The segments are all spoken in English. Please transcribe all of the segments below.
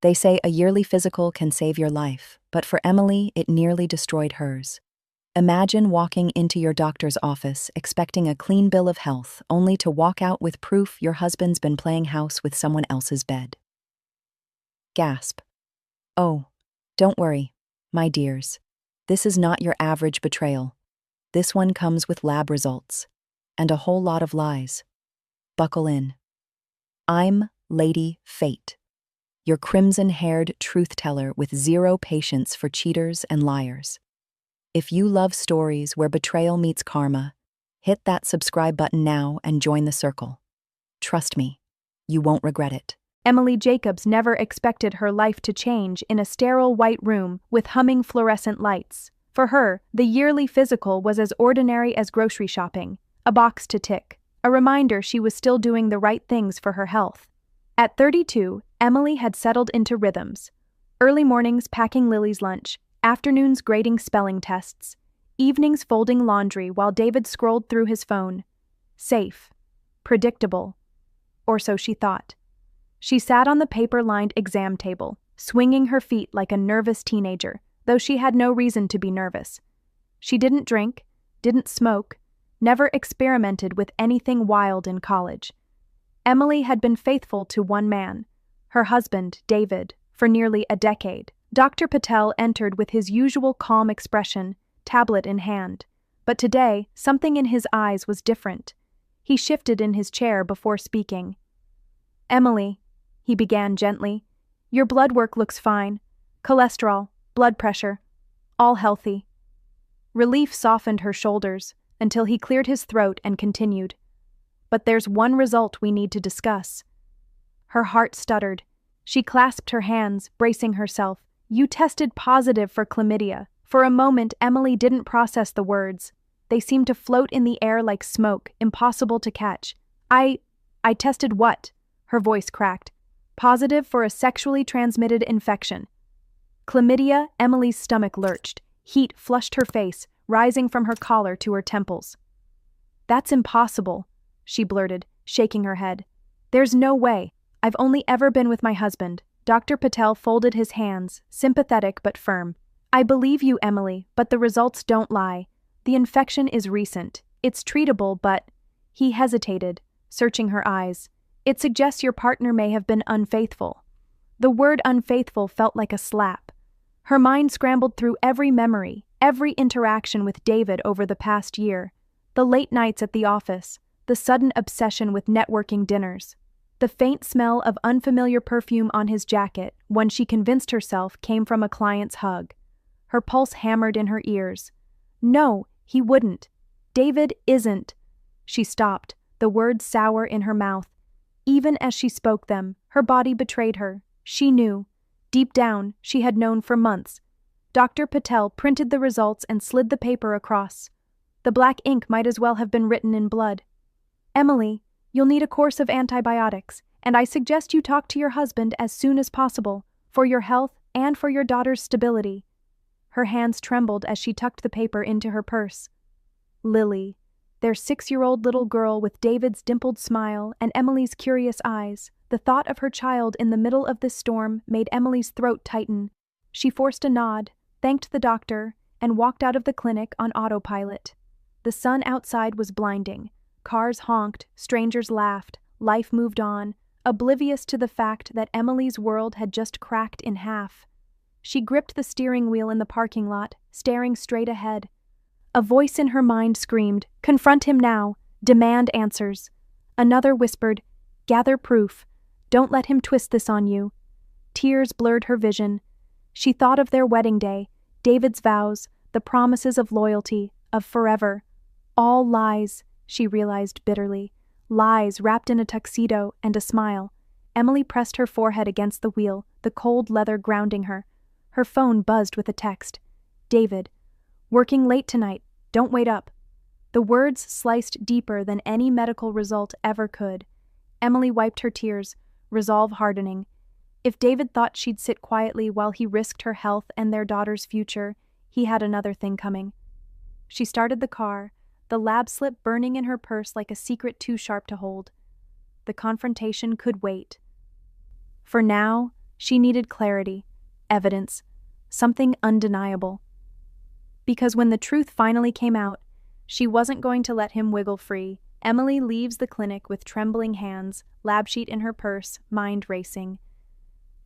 They say a yearly physical can save your life, but for Emily, it nearly destroyed hers. Imagine walking into your doctor's office expecting a clean bill of health, only to walk out with proof your husband's been playing house with someone else's bed. Gasp. Oh, don't worry, my dears. This is not your average betrayal. This one comes with lab results. And a whole lot of lies. Buckle in. I'm Lady Fate, your crimson-haired truth-teller with zero patience for cheaters and liars. If you love stories where betrayal meets karma, hit that subscribe button now and join the circle. Trust me, you won't regret it. Emily Jacobs never expected her life to change in a sterile white room with humming fluorescent lights. For her, the yearly physical was as ordinary as grocery shopping, a box to tick, a reminder she was still doing the right things for her health. At 32, Emily had settled into rhythms. Early mornings packing Lily's lunch, afternoons grading spelling tests, evenings folding laundry while David scrolled through his phone. Safe. Predictable. Or so she thought. She sat on the paper-lined exam table, swinging her feet like a nervous teenager, though she had no reason to be nervous. She didn't drink, didn't smoke, never experimented with anything wild in college. Emily had been faithful to one man, her husband, David, for nearly a decade. Dr. Patel entered with his usual calm expression, tablet in hand. But today, something in his eyes was different. He shifted in his chair before speaking. "Emily," he began gently, "your blood work looks fine. Cholesterol, blood pressure, all healthy." Relief softened her shoulders until he cleared his throat and continued. "But there's one result we need to discuss." Her heart stuttered. She clasped her hands, bracing herself. "You tested positive for chlamydia." For a moment, Emily didn't process the words. They seemed to float in the air like smoke, impossible to catch. I tested what?" Her voice cracked. "Positive for a sexually transmitted infection." Chlamydia. Emily's stomach lurched. Heat flushed her face, rising from her collar to her temples. "That's impossible," she blurted, shaking her head. "There's no way. I've only ever been with my husband." Dr. Patel folded his hands, sympathetic but firm. "I believe you, Emily, but the results don't lie. The infection is recent. It's treatable, but—" He hesitated, searching her eyes. "It suggests your partner may have been unfaithful." The word unfaithful felt like a slap. Her mind scrambled through every memory, every interaction with David over the past year. The late nights at the office, the sudden obsession with networking dinners, the faint smell of unfamiliar perfume on his jacket, one she convinced herself came from a client's hug. Her pulse hammered in her ears. No, he wouldn't. David isn't. She stopped, the words sour in her mouth. Even as she spoke them, her body betrayed her. She knew. Deep down, she had known for months. Dr. Patel printed the results and slid the paper across. The black ink might as well have been written in blood. "Emily, you'll need a course of antibiotics, and I suggest you talk to your husband as soon as possible, for your health and for your daughter's stability." Her hands trembled as she tucked the paper into her purse. Lily, their 6-year-old little girl with David's dimpled smile and Emily's curious eyes. The thought of her child in the middle of this storm made Emily's throat tighten. She forced a nod, thanked the doctor, and walked out of the clinic on autopilot. The sun outside was blinding. Cars honked, strangers laughed, life moved on, oblivious to the fact that Emily's world had just cracked in half. She gripped the steering wheel in the parking lot, staring straight ahead. A voice in her mind screamed, "Confront him now! Demand answers!" Another whispered, "Gather proof. Don't let him twist this on you." Tears blurred her vision. She thought of their wedding day, David's vows, the promises of loyalty, of forever. All lies, she realized bitterly. Lies wrapped in a tuxedo and a smile. Emily pressed her forehead against the wheel, the cold leather grounding her. Her phone buzzed with a text. "David. Working late tonight. Don't wait up." The words sliced deeper than any medical result ever could. Emily wiped her tears, resolve hardening. If David thought she'd sit quietly while he risked her health and their daughter's future, he had another thing coming. She started the car, the lab slip burning in her purse like a secret too sharp to hold. The confrontation could wait. For now, She needed clarity, evidence, something undeniable. Because when the truth finally came out, she wasn't going to let him wiggle free. Emily leaves the clinic with trembling hands, lab sheet in her purse, mind racing.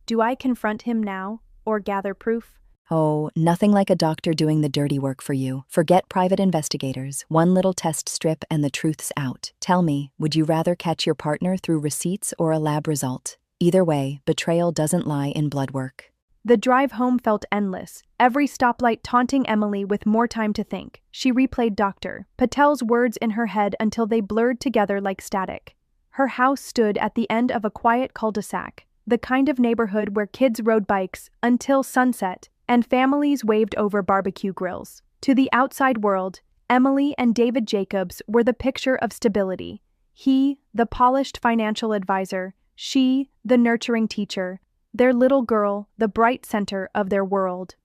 Do I confront him now, or gather proof? Oh, nothing like a doctor doing the dirty work for you. Forget private investigators. One little test strip and the truth's out. Tell me, would you rather catch your partner through receipts or a lab result? Either way, betrayal doesn't lie in blood work. The drive home felt endless, every stoplight taunting Emily with more time to think. She replayed Dr. Patel's words in her head until they blurred together like static. Her house stood at the end of a quiet cul-de-sac, the kind of neighborhood where kids rode bikes until sunset and families waved over barbecue grills. To the outside world, Emily and David Jacobs were the picture of stability. He, the polished financial advisor, she, the nurturing teacher, their little girl, the bright center of their world.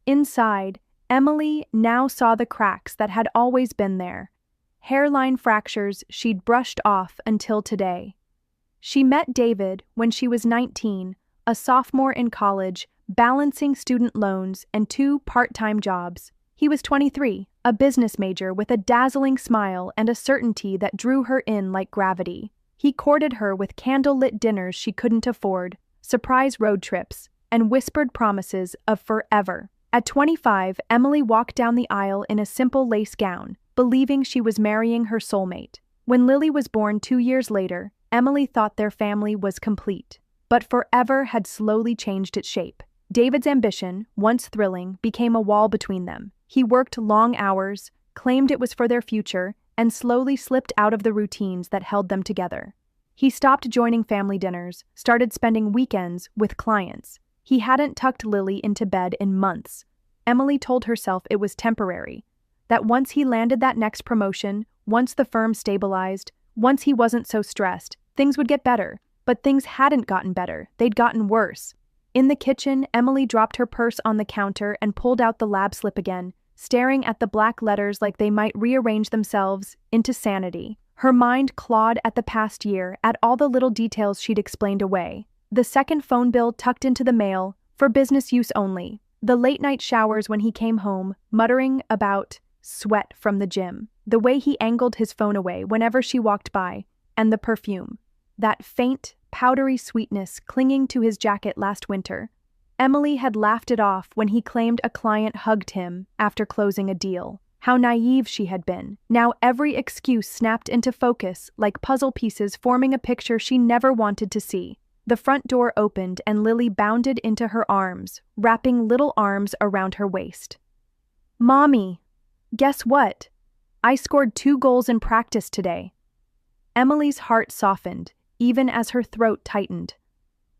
Inside, Emily now saw the cracks that had always been there, hairline fractures she'd brushed off until today. She met David when she was 19, a sophomore in college, balancing student loans and 2 part-time jobs. He was 23, a business major with a dazzling smile and a certainty that drew her in like gravity. He courted her with candle-lit dinners she couldn't afford, surprise road trips, and whispered promises of forever. At 25, Emily walked down the aisle in a simple lace gown, believing she was marrying her soulmate. When Lily was born 2 years later, Emily thought their family was complete. But forever had slowly changed its shape. David's ambition, once thrilling, became a wall between them. He worked long hours, claimed it was for their future, and slowly slipped out of the routines that held them together. He stopped joining family dinners, started spending weekends with clients. He hadn't tucked Lily into bed in months. Emily told herself it was temporary, that once he landed that next promotion, once the firm stabilized, once he wasn't so stressed, things would get better. But things hadn't gotten better, they'd gotten worse. In the kitchen, Emily dropped her purse on the counter and pulled out the lab slip again, staring at the black letters like they might rearrange themselves into sanity. Her mind clawed at the past year, at all the little details she'd explained away. The second phone bill tucked into the mail, for business use only. The late-night showers when he came home, muttering about sweat from the gym. The way he angled his phone away whenever she walked by, and the perfume. That faint, powdery sweetness clinging to his jacket last winter. Emily had laughed it off when he claimed a client hugged him after closing a deal. How naive she had been. Now every excuse snapped into focus like puzzle pieces forming a picture she never wanted to see. The front door opened and Lily bounded into her arms, wrapping little arms around her waist. "Mommy, guess what? I scored 2 goals in practice today." Emily's heart softened, even as her throat tightened.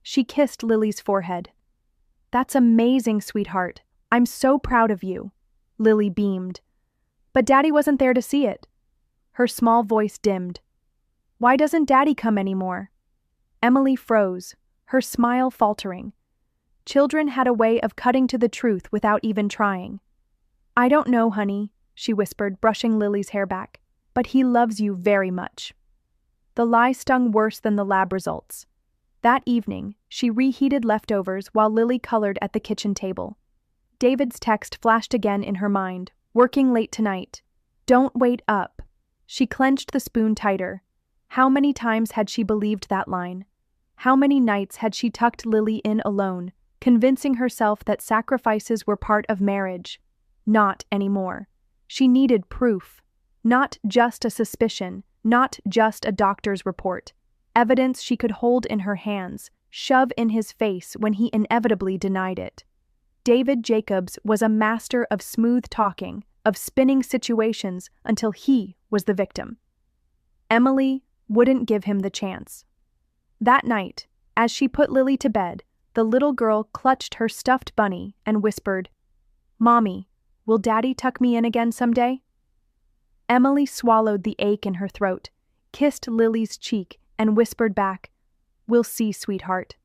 She kissed Lily's forehead. "That's amazing, sweetheart. I'm so proud of you." Lily beamed. "But Daddy wasn't there to see it." Her small voice dimmed. "Why doesn't Daddy come anymore?" Emily froze, her smile faltering. Children had a way of cutting to the truth without even trying. "I don't know, honey," she whispered, brushing Lily's hair back. "But he loves you very much." The lie stung worse than the lab results. That evening, she reheated leftovers while Lily colored at the kitchen table. David's text flashed again in her mind. "Working late tonight. Don't wait up." She clenched the spoon tighter. How many times had she believed that line? How many nights had she tucked Lily in alone, convincing herself that sacrifices were part of marriage? Not anymore. She needed proof. Not just a suspicion. Not just a doctor's report. Evidence she could hold in her hands, shove in his face when he inevitably denied it. David Jacobs was a master of smooth talking, of spinning situations until he was the victim. Emily wouldn't give him the chance. That night, as she put Lily to bed, the little girl clutched her stuffed bunny and whispered, "Mommy, will Daddy tuck me in again someday?" Emily swallowed the ache in her throat, kissed Lily's cheek, and whispered back, "We'll see, sweetheart."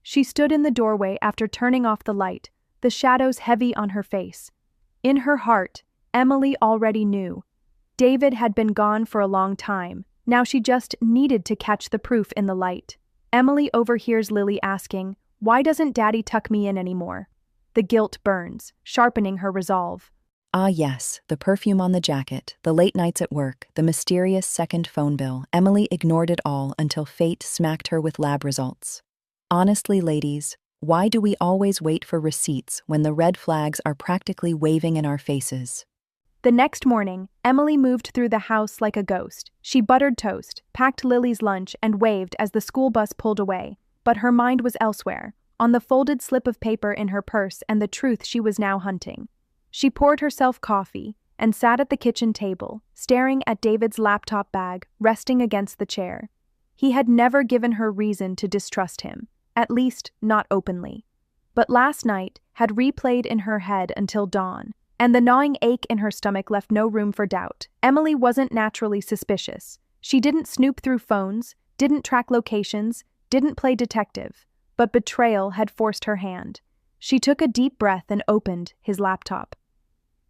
She stood in the doorway after turning off the light, the shadows heavy on her face. In her heart, Emily already knew. David had been gone for a long time. Now she just needed to catch the proof in the light. Emily overhears Lily asking, Why doesn't Daddy tuck me in anymore? The guilt burns, sharpening her resolve. Ah yes, the perfume on the jacket, the late nights at work, the mysterious second phone bill. Emily ignored it all until fate smacked her with lab results. Honestly, ladies, why do we always wait for receipts when the red flags are practically waving in our faces? The next morning, Emily moved through the house like a ghost. She buttered toast, packed Lily's lunch, and waved as the school bus pulled away. But her mind was elsewhere, on the folded slip of paper in her purse and the truth she was now hunting. She poured herself coffee and sat at the kitchen table, staring at David's laptop bag resting against the chair. He had never given her reason to distrust him, at least not openly. But last night had replayed in her head until dawn, and the gnawing ache in her stomach left no room for doubt. Emily wasn't naturally suspicious. She didn't snoop through phones, didn't track locations, didn't play detective, but betrayal had forced her hand. She took a deep breath and opened his laptop.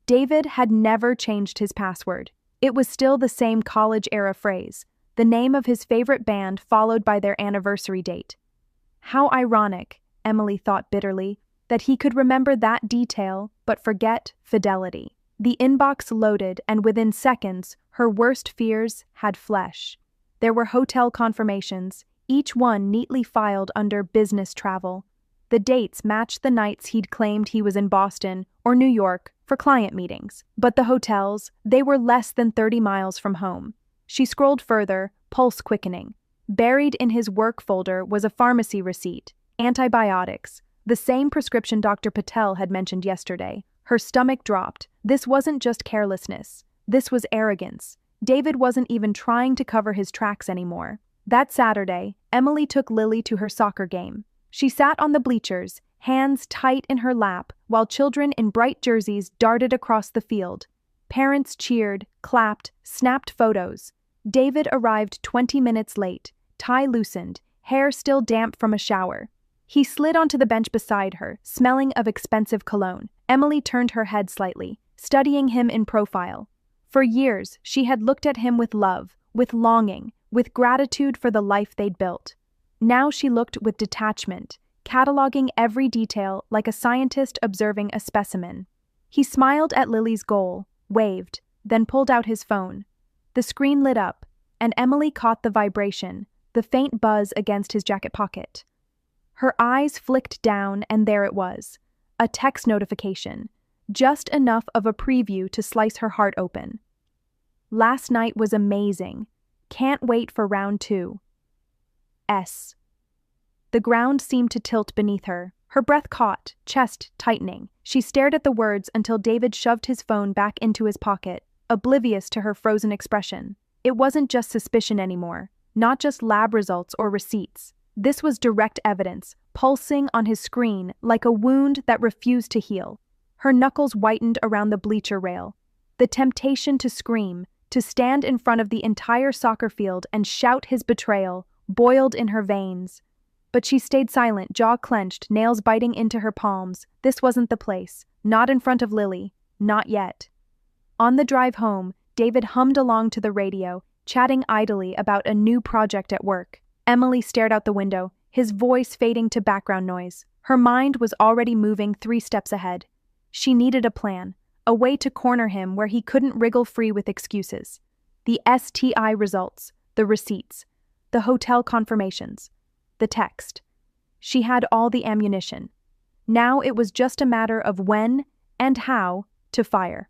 David had never changed his password. It was still the same college-era phrase, the name of his favorite band followed by their anniversary date. How ironic, Emily thought bitterly, that he could remember that detail but forget fidelity. The inbox loaded, and within seconds, her worst fears had flesh. There were hotel confirmations, each one neatly filed under business travel. The dates matched the nights he'd claimed he was in Boston or New York for client meetings. But the hotels, they were less than 30 miles from home. She scrolled further, pulse quickening. Buried in his work folder was a pharmacy receipt, antibiotics, the same prescription Dr. Patel had mentioned yesterday. Her stomach dropped. This wasn't just carelessness. This was arrogance. David wasn't even trying to cover his tracks anymore. That Saturday, Emily took Lily to her soccer game. She sat on the bleachers, hands tight in her lap, while children in bright jerseys darted across the field. Parents cheered, clapped, snapped photos. David arrived 20 minutes late, tie loosened, hair still damp from a shower. He slid onto the bench beside her, smelling of expensive cologne. Emily turned her head slightly, studying him in profile. For years, she had looked at him with love, with longing, with gratitude for the life they'd built. Now she looked with detachment, cataloging every detail like a scientist observing a specimen. He smiled at Lily's goal, waved, then pulled out his phone. The screen lit up, and Emily caught the vibration, the faint buzz against his jacket pocket. Her eyes flicked down, and there it was, a text notification, just enough of a preview to slice her heart open. Last night was amazing. Can't wait for round 2. S. The ground seemed to tilt beneath her. Her breath caught, chest tightening. She stared at the words until David shoved his phone back into his pocket, oblivious to her frozen expression. It wasn't just suspicion anymore, not just lab results or receipts. This was direct evidence, pulsing on his screen like a wound that refused to heal. Her knuckles whitened around the bleacher rail. The temptation to scream, to stand in front of the entire soccer field and shout his betrayal, boiled in her veins. But she stayed silent, jaw clenched, nails biting into her palms. This wasn't the place. Not in front of Lily. Not yet. On the drive home, David hummed along to the radio, chatting idly about a new project at work. Emily stared out the window, his voice fading to background noise. Her mind was already moving 3 steps ahead. She needed a plan, a way to corner him where he couldn't wriggle free with excuses. The STI results, the receipts, the hotel confirmations, the text. She had all the ammunition. Now it was just a matter of when and how to fire.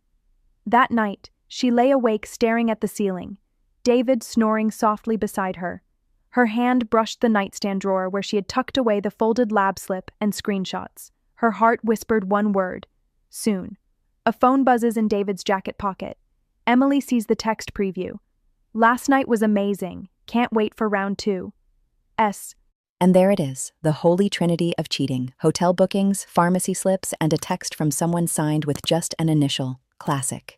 That night, she lay awake staring at the ceiling, David snoring softly beside her. Her hand brushed the nightstand drawer where she had tucked away the folded lab slip and screenshots. Her heart whispered one word: soon. A phone buzzes in David's jacket pocket. Emily sees the text preview. Last night was amazing. Can't wait for round 2. S. And there it is, the holy trinity of cheating: hotel bookings, pharmacy slips, and a text from someone signed with just an initial. Classic.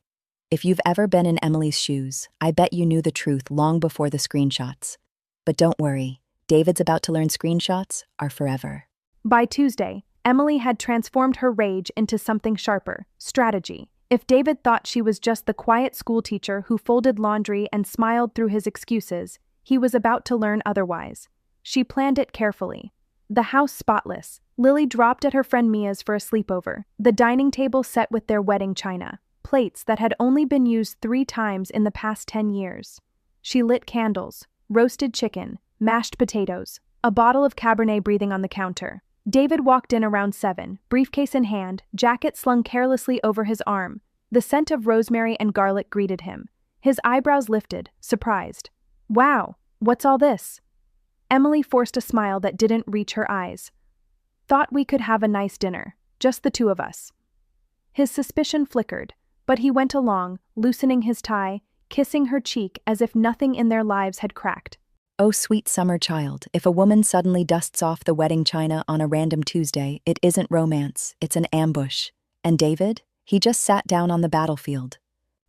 If you've ever been in Emily's shoes, I bet you knew the truth long before the screenshots. But don't worry, David's about to learn screenshots are forever. By Tuesday, Emily had transformed her rage into something sharper: strategy. If David thought she was just the quiet schoolteacher who folded laundry and smiled through his excuses, he was about to learn otherwise. She planned it carefully. The house spotless. Lily dropped at her friend Mia's for a sleepover. The dining table set with their wedding china, plates that had only been used 3 times in the past 10 years. She lit candles, roasted chicken, mashed potatoes, a bottle of Cabernet breathing on the counter. David walked in around 7, briefcase in hand, jacket slung carelessly over his arm. The scent of rosemary and garlic greeted him. His eyebrows lifted, surprised. "Wow, what's all this?" Emily forced a smile that didn't reach her eyes. "Thought we could have a nice dinner, just the 2 of us." His suspicion flickered, but he went along, loosening his tie, kissing her cheek as if nothing in their lives had cracked. Oh, sweet summer child, if a woman suddenly dusts off the wedding china on a random Tuesday, it isn't romance, it's an ambush. And David? He just sat down on the battlefield.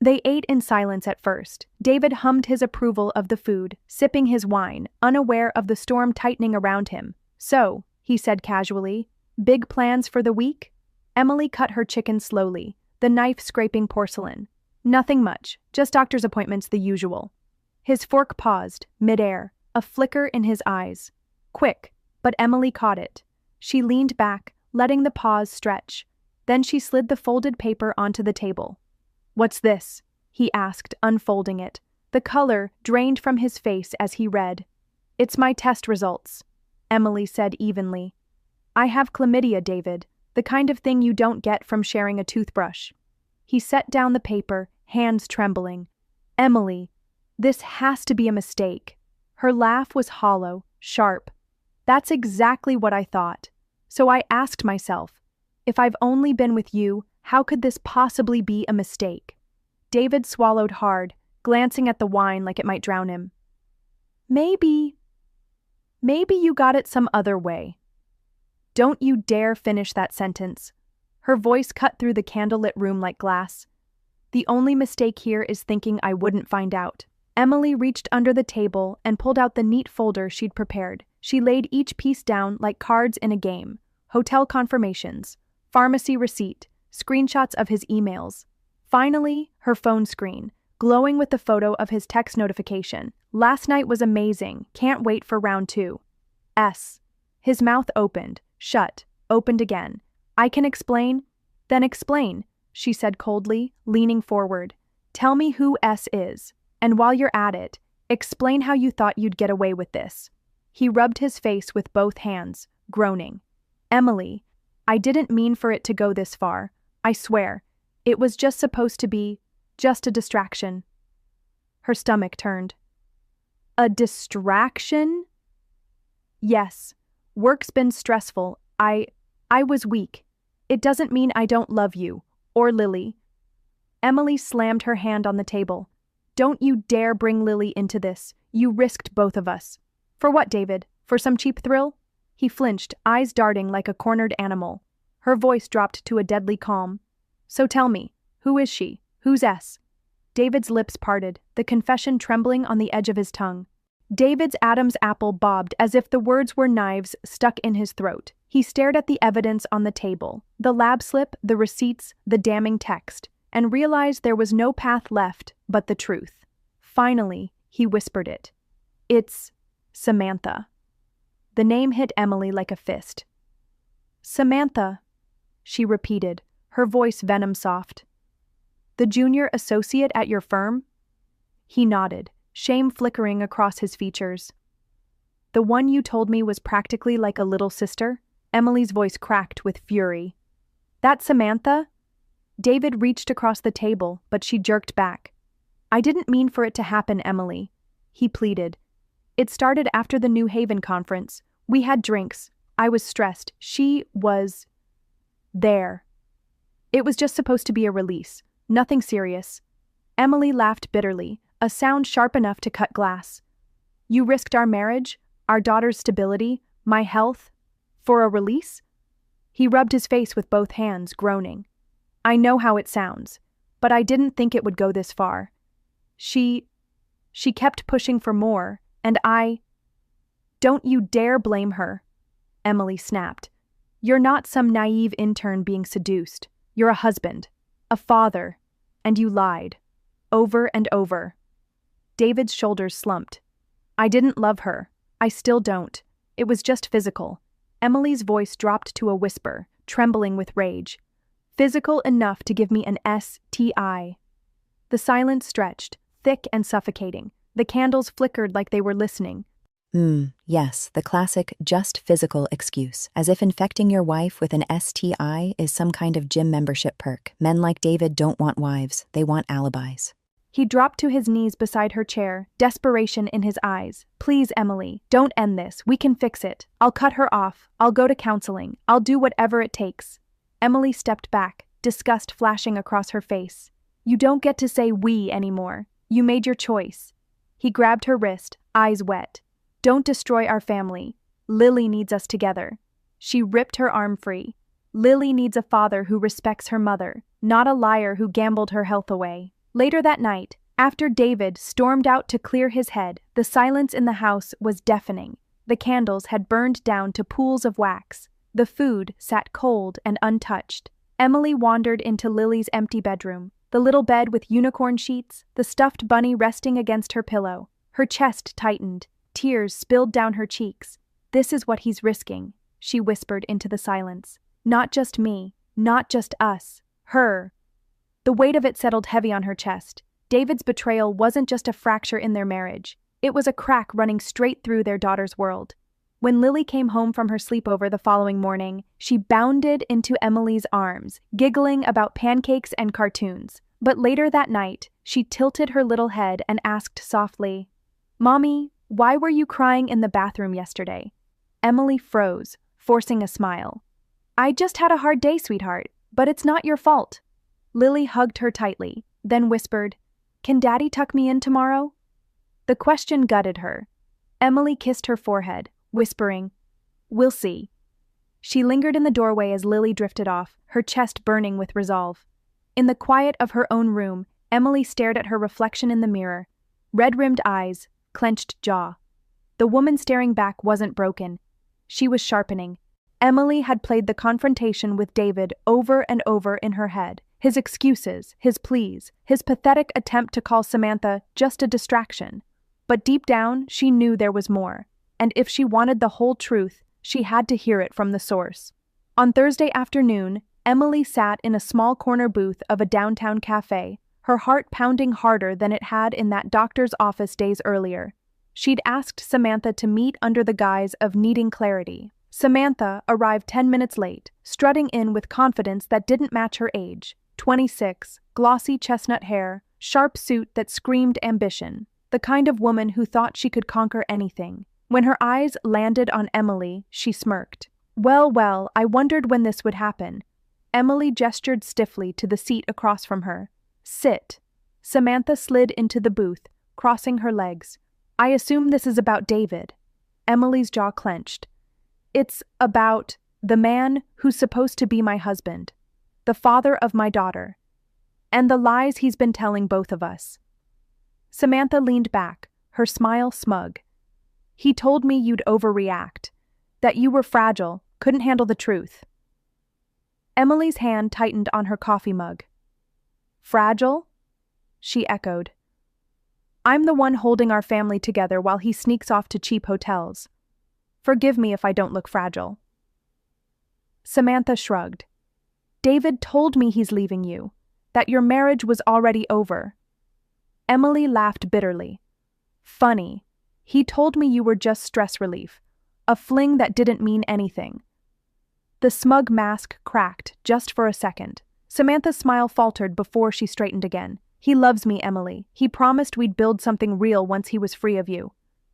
They ate in silence at first. David hummed his approval of the food, sipping his wine, unaware of the storm tightening around him. "So," he said casually, "big plans for the week?" Emily cut her chicken slowly, the knife scraping porcelain. "Nothing much, just doctor's appointments, the usual." His fork paused, midair, a flicker in his eyes. Quick, but Emily caught it. She leaned back, letting the pause stretch. Then she slid the folded paper onto the table. "What's this?" he asked, unfolding it. The color drained from his face as he read. "It's my test results," Emily said evenly. "I have chlamydia, David, the kind of thing you don't get from sharing a toothbrush." He set down the paper, hands trembling. "Emily, this has to be a mistake." Her laugh was hollow, sharp. "That's exactly what I thought. So I asked myself, if I've only been with you, how could this possibly be a mistake?" David swallowed hard, glancing at the wine like it might drown him. Maybe you got it some other way." "Don't you dare finish that sentence." Her voice cut through the candlelit room like glass. "The only mistake here is thinking I wouldn't find out." Emily reached under the table and pulled out the neat folder she'd prepared. She laid each piece down like cards in a game. Hotel confirmations, pharmacy receipt, screenshots of his emails. Finally, her phone screen, glowing with the photo of his text notification. "Last night was amazing, can't wait for round 2. S." His mouth opened, shut, opened again. "I can explain?" "Then explain," she said coldly, leaning forward. "Tell me who S is. And while you're at it, explain how you thought you'd get away with this." He rubbed his face with both hands, groaning. "Emily, I didn't mean for it to go this far. I swear. It was just supposed to be, just a distraction." Her stomach turned. "A distraction?" "Yes. Work's been stressful. I was weak. It doesn't mean I don't love you, or Lily." Emily slammed her hand on the table. "Don't you dare bring Lily into this. You risked both of us." "For what, David? For some cheap thrill?" He flinched, eyes darting like a cornered animal. Her voice dropped to a deadly calm. "So tell me, who is she? Who's S?" David's lips parted, the confession trembling on the edge of his tongue. David's Adam's apple bobbed as if the words were knives stuck in his throat. He stared at the evidence on the table, the lab slip, the receipts, the damning text, and realized there was no path left but the truth. Finally, he whispered it. "It's Samantha." The name hit Emily like a fist. "Samantha," she repeated, her voice venom-soft. "The junior associate at your firm?" He nodded, shame flickering across his features. "The one you told me was practically like a little sister?" Emily's voice cracked with fury. "That Samantha?" David reached across the table, but she jerked back. "I didn't mean for it to happen, Emily," he pleaded. "It started after the New Haven conference. We had drinks. I was stressed. She was there. It was just supposed to be a release. Nothing serious." Emily laughed bitterly, a sound sharp enough to cut glass. "You risked our marriage, our daughter's stability, my health, for a release?" He rubbed his face with both hands, groaning. "I know how it sounds, but I didn't think it would go this far. She kept pushing for more, and I—" "Don't you dare blame her," Emily snapped. "You're not some naive intern being seduced. You're a husband, a father, and you lied. Over and over." David's shoulders slumped. "I didn't love her. I still don't. It was just physical. Emily's voice dropped to a whisper, trembling with rage. Physical enough to give me an STI. The silence stretched, thick and suffocating. The candles flickered like they were listening. Yes, the classic just physical excuse, as if infecting your wife with an STI is some kind of gym membership perk. Men like David don't want wives, they want alibis. He dropped to his knees beside her chair, desperation in his eyes. Please, Emily, don't end this. We can fix it. I'll cut her off. I'll go to counseling. I'll do whatever it takes. Emily stepped back, disgust flashing across her face. You don't get to say we anymore. You made your choice. He grabbed her wrist, eyes wet. Don't destroy our family. Lily needs us together. She ripped her arm free. Lily needs a father who respects her mother, not a liar who gambled her health away. Later that night, after David stormed out to clear his head, the silence in the house was deafening. The candles had burned down to pools of wax. The food sat cold and untouched. Emily wandered into Lily's empty bedroom, the little bed with unicorn sheets, the stuffed bunny resting against her pillow. Her chest tightened. Tears spilled down her cheeks. This is what he's risking, she whispered into the silence. Not just me, not just us, her. The weight of it settled heavy on her chest. David's betrayal wasn't just a fracture in their marriage. It was a crack running straight through their daughter's world. When Lily came home from her sleepover the following morning, she bounded into Emily's arms, giggling about pancakes and cartoons. But later that night, she tilted her little head and asked softly, "Mommy, why were you crying in the bathroom yesterday?" Emily froze, forcing a smile. "I just had a hard day, sweetheart, but it's not your fault." Lily hugged her tightly, then whispered, "Can Daddy tuck me in tomorrow?" The question gutted her. Emily kissed her forehead, whispering, "We'll see." She lingered in the doorway as Lily drifted off, her chest burning with resolve. In the quiet of her own room, Emily stared at her reflection in the mirror. Red-rimmed eyes, clenched jaw. The woman staring back wasn't broken. She was sharpening. Emily had played the confrontation with David over and over in her head. His excuses, his pleas, his pathetic attempt to call Samantha just a distraction. But deep down, she knew there was more. And if she wanted the whole truth, she had to hear it from the source. On Thursday afternoon, Emily sat in a small corner booth of a downtown cafe, her heart pounding harder than it had in that doctor's office days earlier. She'd asked Samantha to meet under the guise of needing clarity. Samantha arrived 10 minutes late, strutting in with confidence that didn't match her age. 26, glossy chestnut hair, sharp suit that screamed ambition. The kind of woman who thought she could conquer anything. When her eyes landed on Emily, she smirked. Well, I wondered when this would happen." Emily gestured stiffly to the seat across from her. "Sit." Samantha slid into the booth, crossing her legs. "I assume this is about David." Emily's jaw clenched. "It's about the man who's supposed to be my husband, the father of my daughter, and the lies he's been telling both of us." Samantha leaned back, her smile smug. "He told me you'd overreact, that you were fragile, couldn't handle the truth." Emily's hand tightened on her coffee mug. "Fragile?" she echoed. "I'm the one holding our family together while he sneaks off to cheap hotels. Forgive me if I don't look fragile." Samantha shrugged. "David told me he's leaving you, that your marriage was already over." Emily laughed bitterly. "Funny. He told me you were just stress relief, a fling that didn't mean anything." The smug mask cracked just for a second. Samantha's smile faltered before she straightened again. "He loves me, Emily. He promised we'd build something real once he was free of you."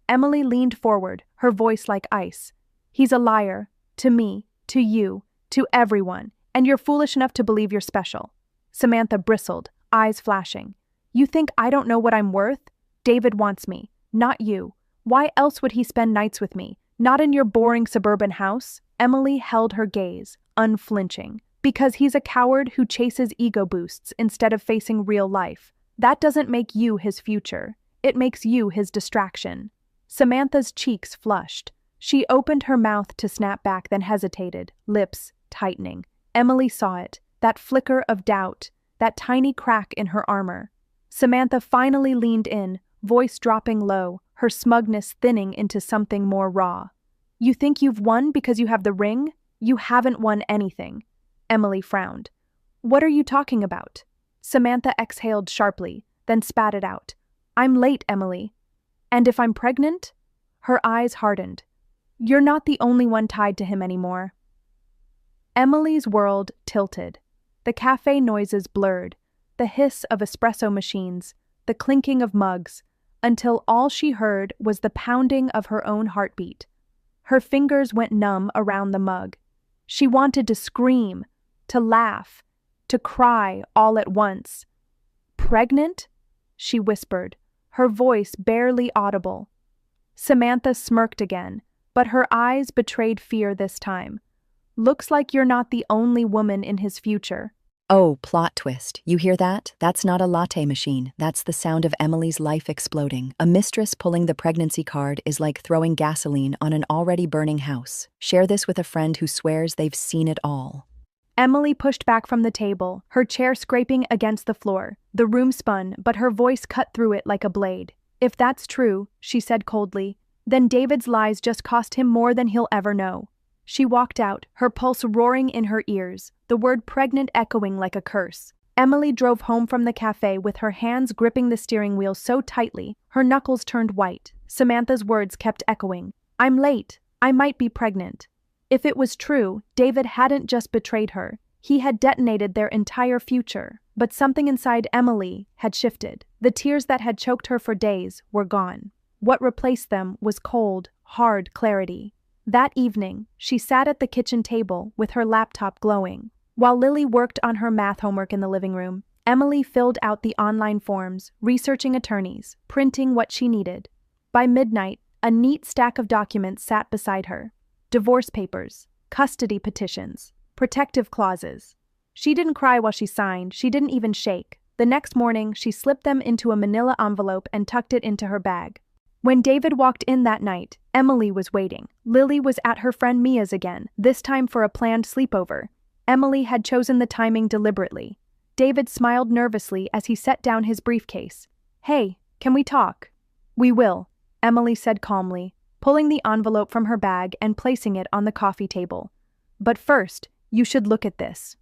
Emily leaned forward, her voice like ice. "He's a liar. To me, to you, to everyone. And you're foolish enough to believe you're special." Samantha bristled, eyes flashing. "You think I don't know what I'm worth? David wants me, not you. Why else would he spend nights with me? Not in your boring suburban house?" Emily held her gaze, unflinching. "Because he's a coward who chases ego boosts instead of facing real life. That doesn't make you his future. It makes you his distraction." Samantha's cheeks flushed. She opened her mouth to snap back, then hesitated, lips tightening. Emily saw it, that flicker of doubt, that tiny crack in her armor. Samantha finally leaned in, voice dropping low, her smugness thinning into something more raw. You think you've won because you have the ring? You haven't won anything. Emily frowned. What are you talking about? Samantha exhaled sharply, then spat it out. I'm late, Emily. And if I'm pregnant? Her eyes hardened. You're not the only one tied to him anymore. Emily's world tilted. The cafe noises blurred, the hiss of espresso machines, the clinking of mugs, until all she heard was the pounding of her own heartbeat. Her fingers went numb around the mug. She wanted to scream, to laugh, to cry all at once. Pregnant? She whispered, her voice barely audible. Samantha smirked again, but her eyes betrayed fear this time. Looks like you're not the only woman in his future. Oh, plot twist. You hear that? That's not a latte machine. That's the sound of Emily's life exploding. A mistress pulling the pregnancy card is like throwing gasoline on an already burning house. Share this with a friend who swears they've seen it all. Emily pushed back from the table, her chair scraping against the floor. The room spun, but her voice cut through it like a blade. If that's true, she said coldly, then David's lies just cost him more than he'll ever know. She walked out, her pulse roaring in her ears, the word pregnant echoing like a curse. Emily drove home from the cafe with her hands gripping the steering wheel so tightly, her knuckles turned white. Samantha's words kept echoing. I'm late. I might be pregnant. If it was true, David hadn't just betrayed her. He had detonated their entire future. But something inside Emily had shifted. The tears that had choked her for days were gone. What replaced them was cold, hard clarity. That evening, she sat at the kitchen table with her laptop glowing. While Lily worked on her math homework in the living room, Emily filled out the online forms, researching attorneys, printing what she needed. By midnight, a neat stack of documents sat beside her. Divorce papers, custody petitions, protective clauses. She didn't cry while she signed, she didn't even shake. The next morning, she slipped them into a manila envelope and tucked it into her bag. When David walked in that night, Emily was waiting. Lily was at her friend Mia's again, this time for a planned sleepover. Emily had chosen the timing deliberately. David smiled nervously as he set down his briefcase. Hey, can we talk? We will, Emily said calmly, pulling the envelope from her bag and placing it on the coffee table. But first, you should look at this.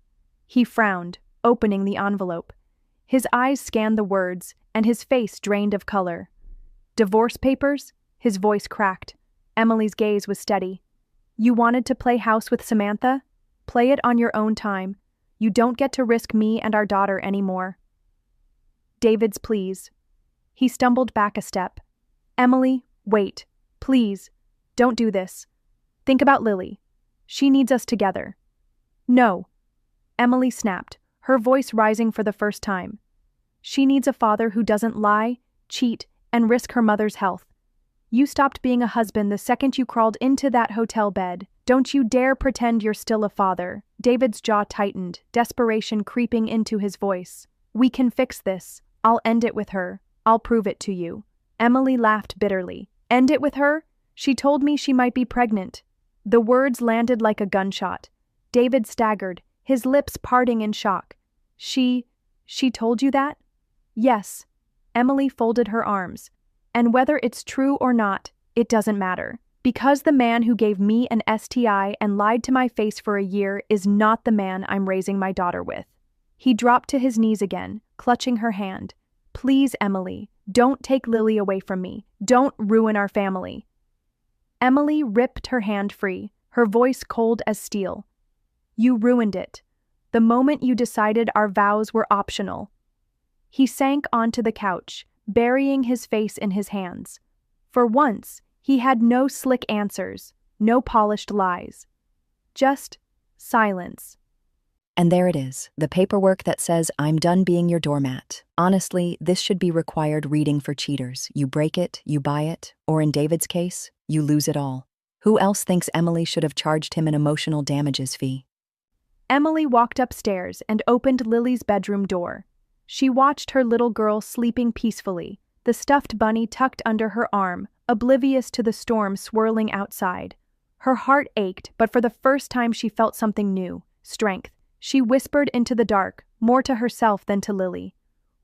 He frowned, opening the envelope. His eyes scanned the words, and his face drained of color. Divorce papers? His voice cracked. Emily's gaze was steady. You wanted to play house with Samantha? Play it on your own time. You don't get to risk me and our daughter anymore. David's pleas. He stumbled back a step. Emily, wait. Please, don't do this. Think about Lily. She needs us together. No. Emily snapped, her voice rising for the first time. She needs a father who doesn't lie, cheat, and risk her mother's health. You stopped being a husband the second you crawled into that hotel bed. Don't you dare pretend you're still a father. David's jaw tightened, desperation creeping into his voice. We can fix this. I'll end it with her. I'll prove it to you. Emily laughed bitterly. End it with her? She told me she might be pregnant. The words landed like a gunshot. David staggered, his lips parting in shock. She told you that? Yes. Emily folded her arms. And whether it's true or not, it doesn't matter. Because the man who gave me an STI and lied to my face for a year is not the man I'm raising my daughter with. He dropped to his knees again, clutching her hand. Please, Emily, don't take Lily away from me. Don't ruin our family. Emily ripped her hand free, her voice cold as steel. You ruined it. The moment you decided our vows were optional. He sank onto the couch, burying his face in his hands. For once, he had no slick answers, no polished lies. Just silence. And there it is, the paperwork that says I'm done being your doormat. Honestly, this should be required reading for cheaters. You break it, you buy it, or in David's case, you lose it all. Who else thinks Emily should have charged him an emotional damages fee? Emily walked upstairs and opened Lily's bedroom door. She watched her little girl sleeping peacefully, the stuffed bunny tucked under her arm, oblivious to the storm swirling outside. Her heart ached, but for the first time she felt something new, strength. She whispered into the dark, more to herself than to Lily.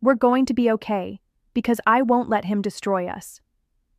We're going to be okay, because I won't let him destroy us.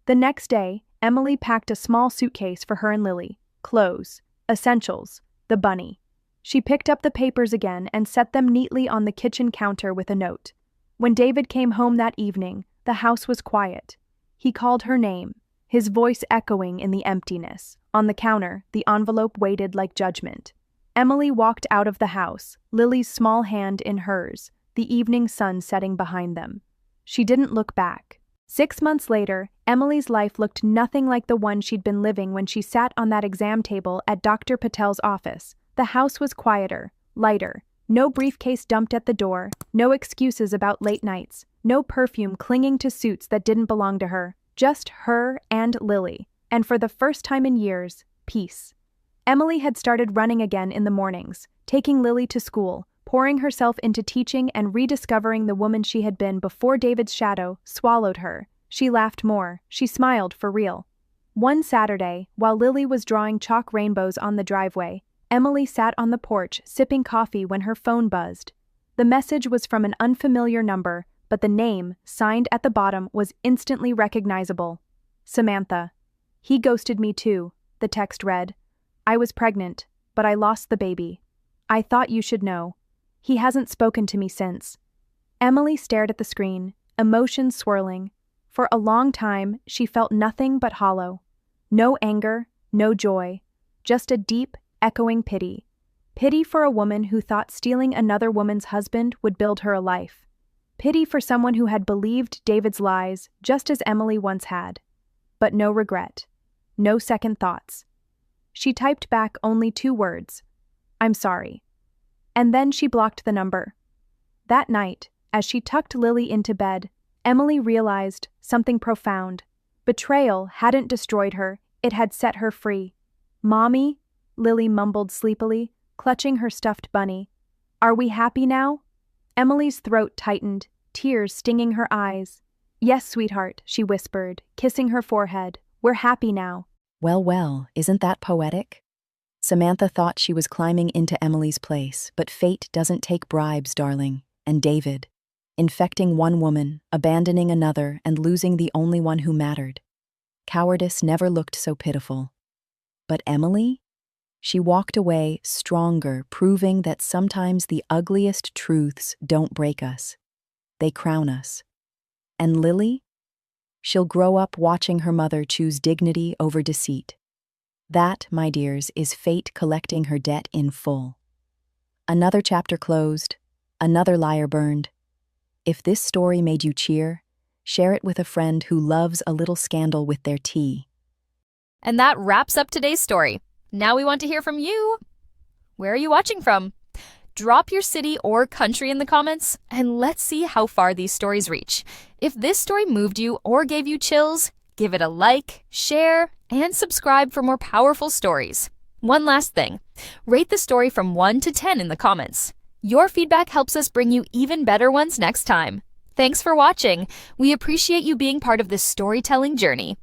The next day, Emily packed a small suitcase for her and Lily. Clothes, essentials, the bunny. She picked up the papers again and set them neatly on the kitchen counter with a note. When David came home that evening, the house was quiet. He called her name, his voice echoing in the emptiness. On the counter, the envelope waited like judgment. Emily walked out of the house, Lily's small hand in hers, the evening sun setting behind them. She didn't look back. 6 months later, Emily's life looked nothing like the one she'd been living when she sat on that exam table at Dr. Patel's office. The house was quieter, lighter. No briefcase dumped at the door, no excuses about late nights, no perfume clinging to suits that didn't belong to her. Just her and Lily. And for the first time in years, peace. Emily had started running again in the mornings, taking Lily to school, pouring herself into teaching and rediscovering the woman she had been before David's shadow swallowed her. She laughed more, she smiled for real. One Saturday, while Lily was drawing chalk rainbows on the driveway, Emily sat on the porch sipping coffee when her phone buzzed. The message was from an unfamiliar number, but the name, signed at the bottom, was instantly recognizable. Samantha. He ghosted me too, the text read. I was pregnant, but I lost the baby. I thought you should know. He hasn't spoken to me since. Emily stared at the screen, emotions swirling. For a long time, she felt nothing but hollow. No anger, no joy. Just a deep, echoing pity. Pity for a woman who thought stealing another woman's husband would build her a life. Pity for someone who had believed David's lies just as Emily once had. But no regret. No second thoughts. She typed back only 2 words. I'm sorry. And then she blocked the number. That night, as she tucked Lily into bed, Emily realized something profound. Betrayal hadn't destroyed her, it had set her free. Mommy, Lily mumbled sleepily, clutching her stuffed bunny. Are we happy now? Emily's throat tightened, tears stinging her eyes. Yes, sweetheart, she whispered, kissing her forehead. We're happy now. Well, isn't that poetic? Samantha thought she was climbing into Emily's place, but fate doesn't take bribes, darling. And David, infecting one woman, abandoning another, and losing the only one who mattered. Cowardice never looked so pitiful. But Emily? She walked away stronger, proving that sometimes the ugliest truths don't break us. They crown us. And Lily? She'll grow up watching her mother choose dignity over deceit. That, my dears, is fate collecting her debt in full. Another chapter closed, another liar burned. If this story made you cheer, share it with a friend who loves a little scandal with their tea. And that wraps up today's story. Now we want to hear from you. Where are you watching from? Drop your city or country in the comments, and let's see how far these stories reach. If this story moved you or gave you chills, give it a like, share, and subscribe for more powerful stories. One last thing, rate the story from 1 to 10 in the comments. Your feedback helps us bring you even better ones next time. Thanks for watching. We appreciate you being part of this storytelling journey.